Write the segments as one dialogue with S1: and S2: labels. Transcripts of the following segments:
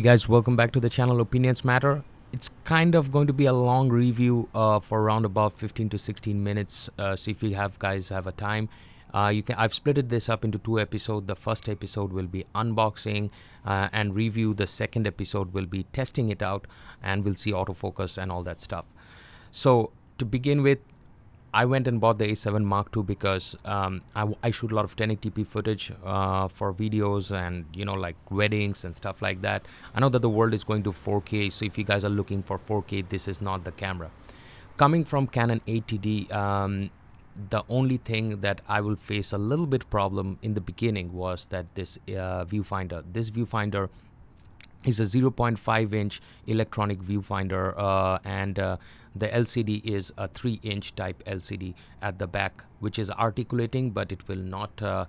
S1: Guys, welcome back to the channel Opinions Matter. It's kind of going to be a long review for around about 15 to 16 minutes. So if you guys have a time, I've split this up into two episodes. The first episode will be unboxing and review. The second episode will be testing it out, and we'll see autofocus and all that stuff. So to begin with, I went and bought the A7 Mark II because I shoot a lot of 1080p footage for videos and, you know, like weddings and stuff like that. I know that the world is going to 4K, so if you guys are looking for 4K, this is not the camera. Coming from Canon 80D, the only thing that I will face a little bit problem in the beginning was that this viewfinder. This viewfinder is a 0.5-inch electronic viewfinder, and the LCD is a 3-inch type LCD at the back, which is articulating, but it will not do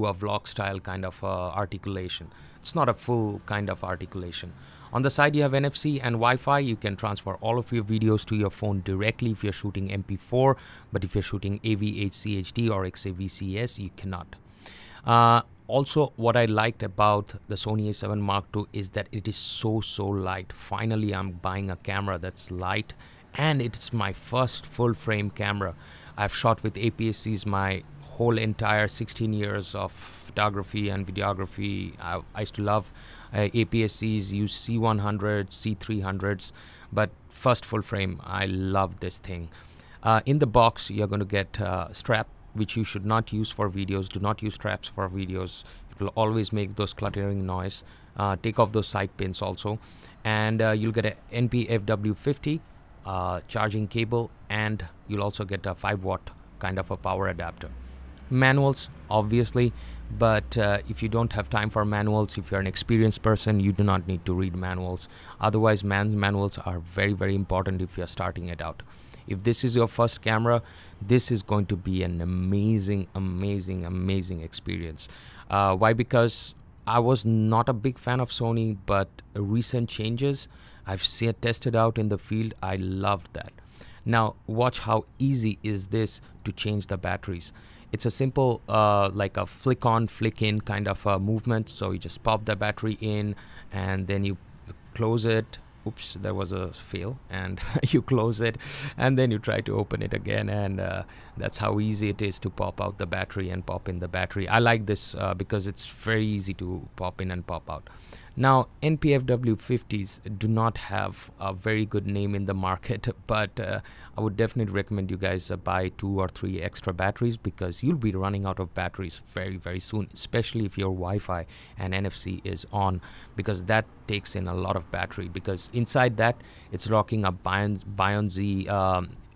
S1: a vlog style kind of articulation. It's not a full kind of articulation. On the side you have NFC and Wi-Fi. You can transfer all of your videos to your phone directly if you're shooting MP4, but if you're shooting AV HCHD or XAVCS, you cannot. Also, what I liked about the Sony a7 Mark II is that it is so light. Finally, I'm buying a camera that's light, and it's my first full frame camera. I've shot with APS-Cs my whole entire 16 years of photography and videography. I used to love APS-Cs, use C100s, C300s, but first full frame, I love this thing. In the box, you're going to get a strap, which you should not use for videos. Do not use straps for videos. It will always make those cluttering noise. Take off those side pins also, and you'll get an NP-FW50 charging cable, and you'll also get a 5-watt kind of a power adapter. Manuals, obviously, but if you don't have time for manuals, if you're an experienced person, you do not need to read manuals. Otherwise, manuals are very important if you're starting it out. If this is your first camera, this is going to be an amazing experience. Why? Because I was not a big fan of Sony, but recent changes I've tested out in the field, I loved that. Now watch how easy is this to change the batteries. It's a simple like a flick on flick in kind of movement. So you just pop the battery in and then you close it. Oops, there was a fail, and you close it and then you try to open it again, and that's how easy it is to pop out the battery and pop in the battery. I like this because it's very easy to pop in and pop out. Now, NP-FW50s do not have a very good name in the market, but I would definitely recommend you guys buy 2 or 3 extra batteries, because you'll be running out of batteries very soon, especially if your Wi-Fi and NFC is on, because that takes in a lot of battery, because inside that it's rocking a Bion Z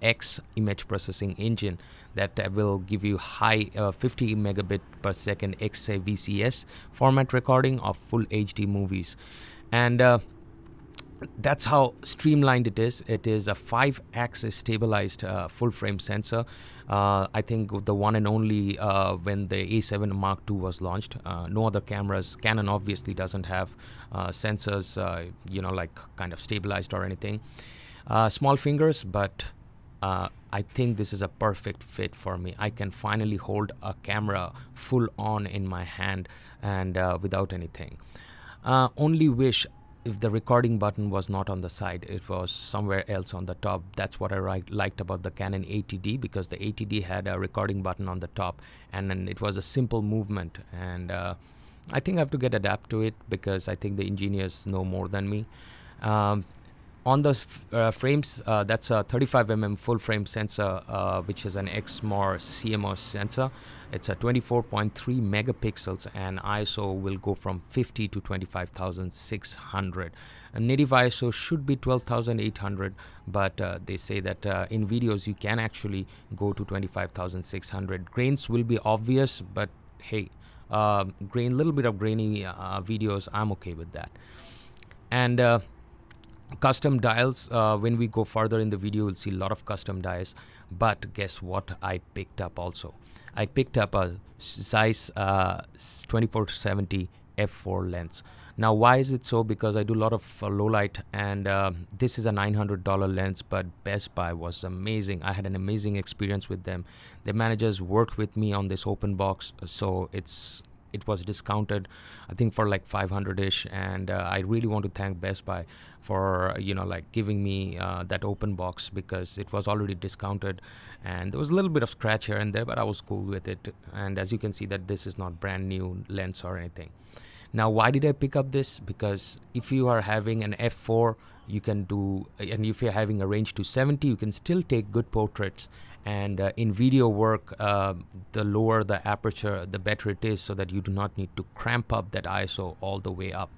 S1: X image processing engine that will give you high 50 megabit per second XAVCS format recording of full HD movies, and that's how streamlined it is. It is a 5-axis stabilized full frame sensor. I think the one and only when the A7 Mark II was launched. No other cameras. Canon obviously doesn't have sensors, like kind of stabilized or anything. Small fingers, but I think this is a perfect fit for me. I can finally hold a camera full on in my hand and without anything. Only wish if the recording button was not on the side, it was somewhere else on the top. That's what I liked about the Canon 80D, because the 80D had a recording button on the top, and then it was a simple movement, and I think I have to get adapt to it, because I think the engineers know more than me. On those frames, that's a 35mm full frame sensor, which is an XMOR CMOS sensor. It's a 24.3 megapixels, and ISO will go from 50 to 25,600. A native ISO should be 12,800, but they say that in videos you can actually go to 25,600. Grains will be obvious, but hey, little bit of grainy videos, I'm okay with that. And custom dials, when we go further in the video, you'll see a lot of custom dials. But guess what I picked up also? I picked up a Zeiss 2470 f4 lens. Now, why is it so? Because I do a lot of low light, and this is a $900 lens, but Best Buy was amazing. I had an amazing experience with them. The managers worked with me on this open box, so it's it was discounted, I think for like 500-ish, and I really want to thank Best Buy for like giving me that open box, because it was already discounted and there was a little bit of scratch here and there, but I was cool with it. And as you can see that this is not brand new lens or anything. Now, why did I pick up this? Because if you are having an f4, you can do, and if you're having a range to 70, you can still take good portraits. And in video work, the lower the aperture, the better it is, so that you do not need to cramp up that ISO all the way up.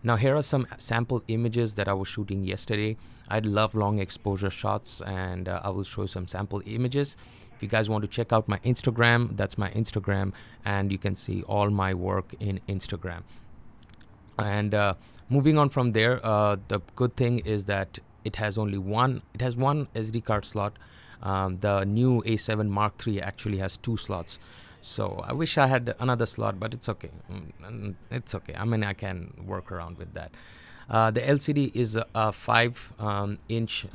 S1: Now, here are some sample images that I was shooting yesterday. I love long exposure shots, and I will show some sample images. If you guys want to check out my Instagram, that's my Instagram, and you can see all my work in Instagram. And moving on from there, the good thing is that it has only one SD card slot. The new A7 Mark III actually has 2 slots. So I wish I had another slot, but it's okay. It's okay. I mean, I can work around with that. The LCD is a 5-inch,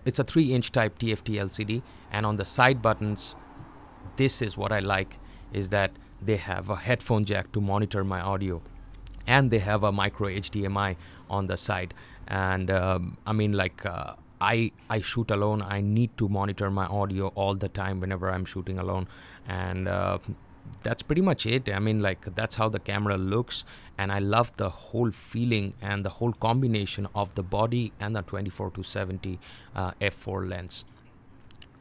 S1: it's a 3-inch type TFT LCD, and on the side buttons, this is what I like, is that they have a headphone jack to monitor my audio, and they have a micro HDMI on the side. And I mean, like, I shoot alone. I need to monitor my audio all the time whenever I'm shooting alone, and that's pretty much it. I mean, like, that's how the camera looks, and I love the whole feeling and the whole combination of the body and the 24-70 f4 lens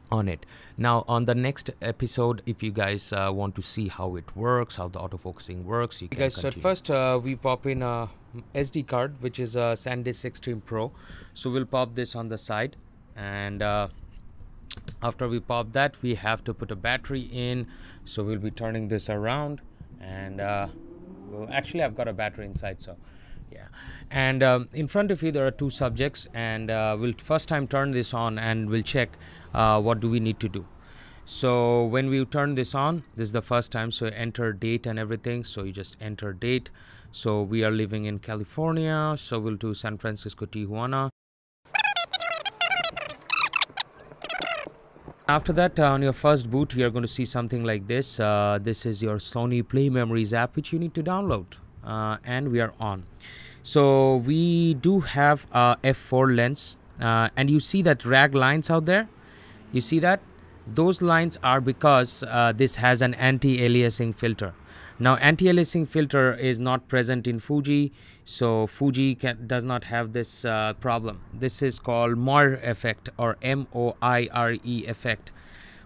S1: on it. Now, on the next episode, if you guys want to see how it works, how the autofocusing works, you can guys continue. So at first we pop in a SD card, which is a SanDisk Extreme Pro. So we'll pop this on the side, and after we pop that, we have to put a battery in. So we'll be turning this around, and well, actually I've got a battery inside, so yeah. And in front of you there are 2 subjects, and we'll first time turn this on, and we'll check what do we need to do. So when we turn this on, this is the first time, so enter date and everything. So you just enter date. So we are living in California, so we'll do San Francisco, Tijuana. After that, on your first boot, you're going to see something like this. This is your Sony Play Memories app, which you need to download, and we are on. So we do have a f4 lens, and you see that rag lines out there. You see that? Those lines are because this has an anti-aliasing filter. Now, anti-aliasing filter is not present in Fuji, so Fuji does not have this problem. This is called Moire effect, or M-O-I-R-E effect.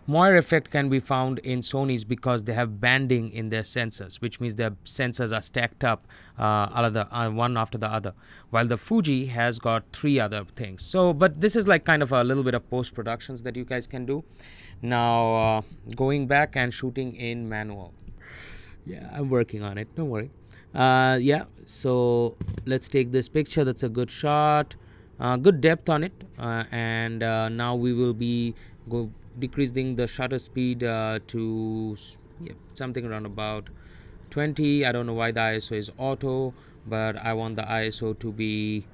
S1: Moire effect can be found in Sony's because they have banding in their sensors, which means their sensors are stacked up one after the other, while the Fuji has got 3 other things. So, but this is like kind of a little bit of post-productions that you guys can do. Now, going back and shooting in manual. Yeah, I'm working on it, don't worry. Yeah, so let's take this picture. That's a good shot, good depth on it, and now we will be decreasing the shutter speed to something around about 20. I don't know why the ISO is auto, but I want the ISO to be,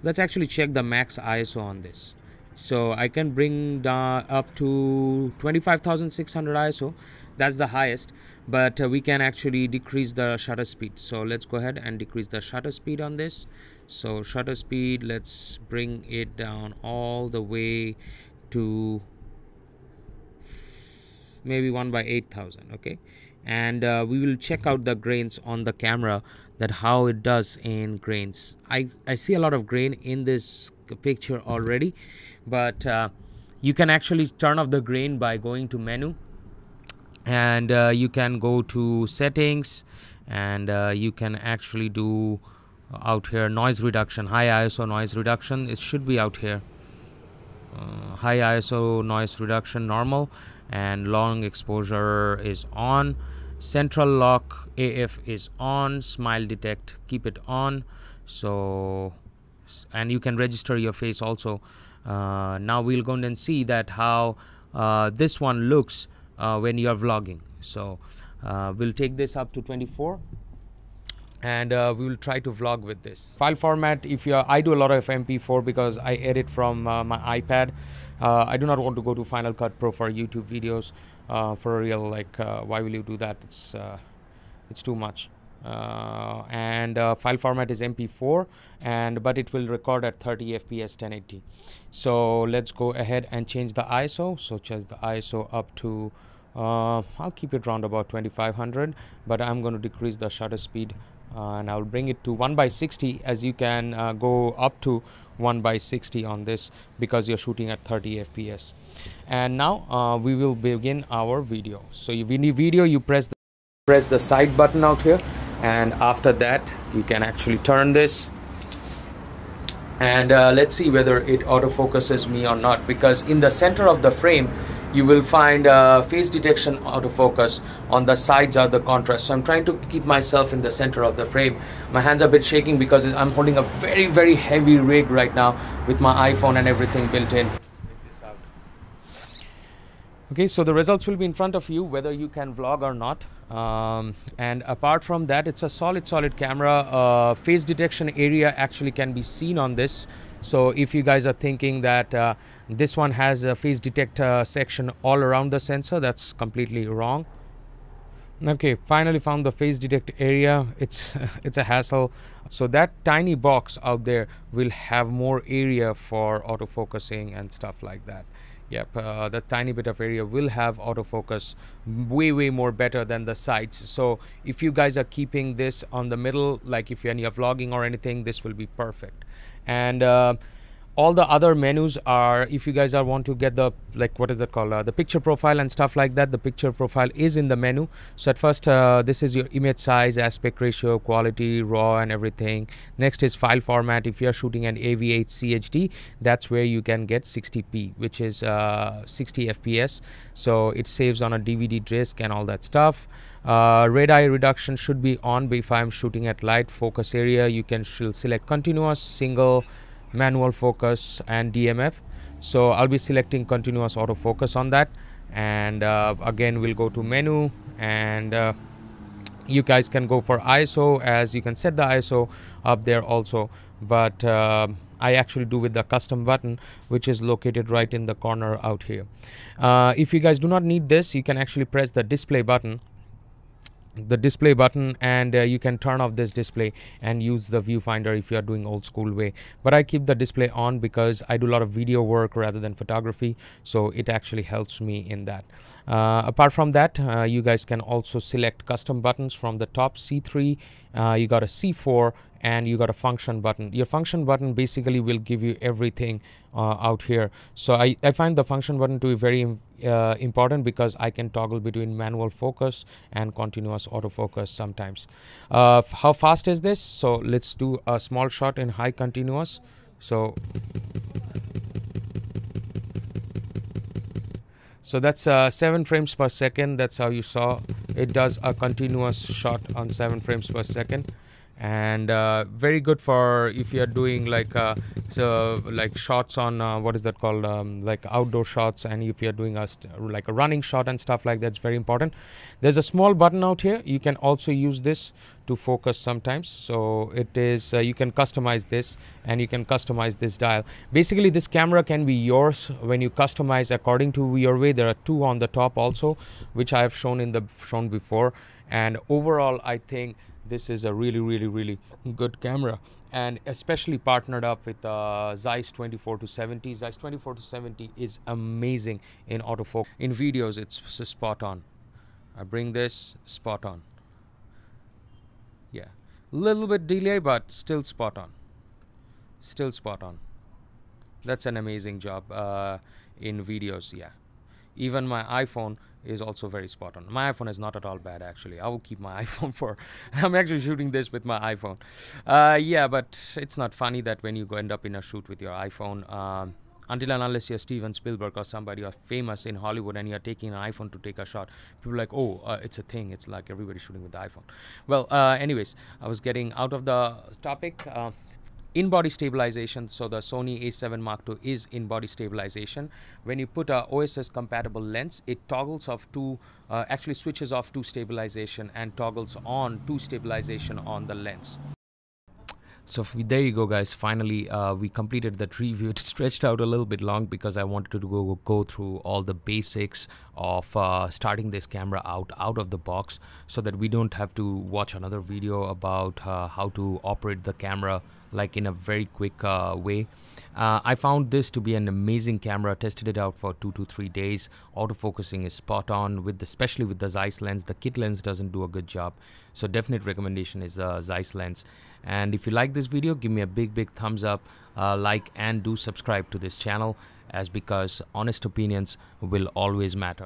S1: let's actually check the max ISO on this. So I can bring up to 25,600 ISO. That's the highest, but we can actually decrease the shutter speed. So let's go ahead and decrease the shutter speed on this. So shutter speed, let's bring it down all the way to maybe 1/8000. Okay, and we will check out the grains on the camera, that how it does in grains. I see a lot of grain in this picture already, but you can actually turn off the grain by going to menu, and you can go to settings, and you can actually do out here noise reduction, high ISO noise reduction. It should be out here, high ISO noise reduction normal, and long exposure is on. Central lock AF is on. Smile detect, keep it on. So, and you can register your face also. Now we'll go and see that how this one looks when you are vlogging. So we'll take this up to 24, and we will try to vlog with this file format. If you I do a lot of MP4 because I edit from my iPad. I do not want to go to Final Cut Pro for YouTube videos for real. Like, why will you do that? It's It's too much. And file format is MP4, but it will record at 30 fps 1080. So let's go ahead and change the ISO. So change the ISO up to I'll keep it around about 2500, but I'm going to decrease the shutter speed, and I'll bring it to 1/60, as you can go up to 1/60 on this because you're shooting at 30 fps. And now we will begin our video. So if you need video, you press the side button out here, and after that you can actually turn this, and let's see whether it autofocuses me or not, because in the center of the frame you will find face detection autofocus. On the sides are the contrast. So I'm trying to keep myself in the center of the frame. My hands are a bit shaking because I'm holding a very heavy rig right now with my iPhone and everything built in. Okay, so the results will be in front of you whether you can vlog or not. And apart from that, it's a solid camera. Face detection area actually can be seen on this. So if you guys are thinking that this one has a face detect section all around the sensor, that's completely wrong. Okay, finally found the face detect area. It's a hassle. So that tiny box out there will have more area for autofocusing and stuff like that. Yep, that tiny bit of area will have autofocus way more better than the sides. So if you guys are keeping this on the middle, like if you're vlogging or anything, this will be perfect. And all the other menus are, if you guys want to get the, like, what is that called, the picture profile and stuff like that, the picture profile is in the menu. So at first this is your image size, aspect ratio, quality, raw and everything. Next is file format. If you're shooting an AV8 CHD, that's where you can get 60p, which is 60 fps. So it saves on a DVD disc and all that stuff. Red eye reduction should be on. But if I'm shooting at light focus area, you can select continuous, single, manual focus and DMF. So I'll be selecting continuous autofocus on that, and again we'll go to menu, and you guys can go for ISO, as you can set the ISO up there also, but I actually do with the custom button, which is located right in the corner out here. If you guys do not need this, you can actually press the display button, and you can turn off this display and use the viewfinder if you are doing old school way. But I keep the display on because I do a lot of video work rather than photography, so it actually helps me in that. Apart from that, you guys can also select custom buttons from the top. C3, you got a C4, and you got a function button. Your function button basically will give you everything out here. So I find the function button to be very important because I can toggle between manual focus and continuous autofocus sometimes. How fast is this? So let's do a small shot in high continuous. So that's 7 frames per second. That's how you saw it does a continuous shot on 7 frames per second. And very good for if you're doing like shots on what is that called, like outdoor shots, and if you're doing like a running shot and stuff like that. It's very important. There's a small button out here. You can also use this to focus sometimes. So it is you can customize this, and you can customize this dial. Basically this camera can be yours when you customize according to your way. There are 2 on the top also, which I have shown before, and overall I think this is a really good camera, and especially partnered up with Zeiss 24-70. Zeiss 24-70 is amazing in autofocus. In videos, it's spot on. I bring this, spot on. Yeah, little bit delay, but still spot on. Still spot on. That's an amazing job in videos. Yeah, even my iPhone is also very spot on. My iPhone is not at all bad, actually. I will keep my iPhone for I'm actually shooting this with my iPhone. Yeah, but it's not funny that when you end up in a shoot with your iPhone, until and unless you're Steven Spielberg or somebody who's famous in Hollywood and you're taking an iPhone to take a shot, people are like, oh, it's a thing. It's like everybody shooting with the iPhone. Well, anyways, I was getting out of the topic. In-body stabilization. So the Sony a7 Mark II is in-body stabilization. When you put a OSS compatible lens, it toggles off actually switches off to stabilization and toggles on to stabilization on the lens. So there you go, guys. Finally, we completed that review. It stretched out a little bit long because I wanted to go through all the basics of starting this camera out of the box, so that we don't have to watch another video about how to operate the camera like in a very quick way. I found this to be an amazing camera. Tested it out for 2 to 3 days. Autofocusing is spot on, especially with the Zeiss lens. The kit lens doesn't do a good job, so definite recommendation is Zeiss lens. And if you like this video, give me a big thumbs up, like, and do subscribe to this channel, as because honest opinions will always matter.